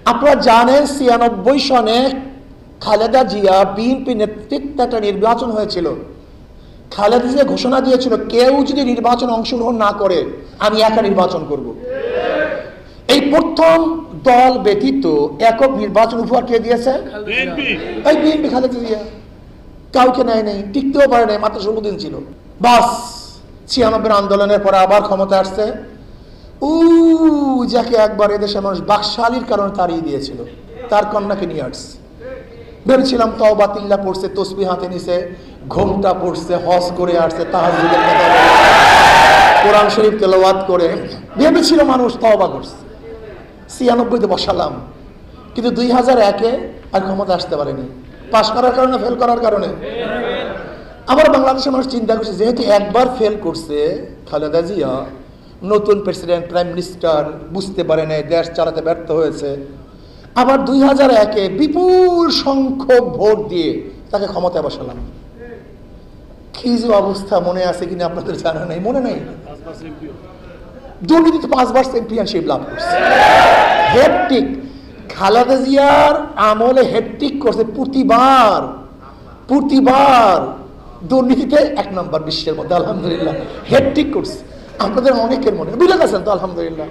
আপনারা জানেন ৯৬ সনে খালেদা জিয়া বিএনপি নেতৃত্বে একটা নির্বাচন হয়েছিল। খালেদা জিয়া ঘোষণা দিয়েছিল, কেউ যদি নির্বাচনে অংশগ্রহণ না করে আমি একা নির্বাচন করব। এই প্রথম দল ব্যতীত একক নির্বাচন উপহার কে দিয়েছে? এই বিএনপি, খালেদা জিয়া। কাউকে নেয় নেই, টিকতেও পারে নাই, মাত্র ১৬ দিন ছিল। বাস ৯৬ আন্দোলনের পরে আবার ক্ষমতা আসছে যাকে একবার এদেশের মানুষ বাকশালীর কারণে তাড়িয়ে দিয়েছিল, তার কন্যাকে নিয়ে আসছে। ভেবেছিলাম তওবা তিল্লা পড়ছে, তসবিহ হাতে নিছে, ঘোমটা পড়ছে, হজ করে আসছে, তাহাজ্জুদের কথা বলে, কোরআন শরীফ তেলাওয়াত করে ভেবেছিল মানুষ তওবা করছে। ৯৬-তে বসালাম, কিন্তু ২০০১-এ আর ক্ষমতা আসতে পারেনি। পাশ করার কারণে, ফেল করার কারণে। আবার বাংলাদেশের মানুষ চিন্তা করছে, যেহেতু একবার ফেল করছে খালেদা জিয়া, নতুন প্রেসিডেন্ট, প্রাইম মিনিস্টার, বুঝতে পারে নাই, দেশ চালাতে ব্যর্থ হয়েছে, আবার ২০০১-এ বিপুল সংখ্যক ভোট দিয়ে তাকে ক্ষমতায় বসালাম। কি যে অবস্থা, মনে আছে কিনা আপনাদের জানা নাই? মনে নাই? দুর্নীতিতে ৫বার চ্যাম্পিয়নশিপ লাভ করছে। হ্যাটট্রিক খালেদা জিয়ার আমলে হ্যাটট্রিক করছে, প্রতিবার দুর্নীতিতে ১ নম্বর বিশ্বের মধ্যে, আলহামদুলিল্লাহ হ্যাটট্রিক করছে। আপনাদের অনেকের মনে বুঝে গেছেন তো, আলহামদুলিল্লাহ।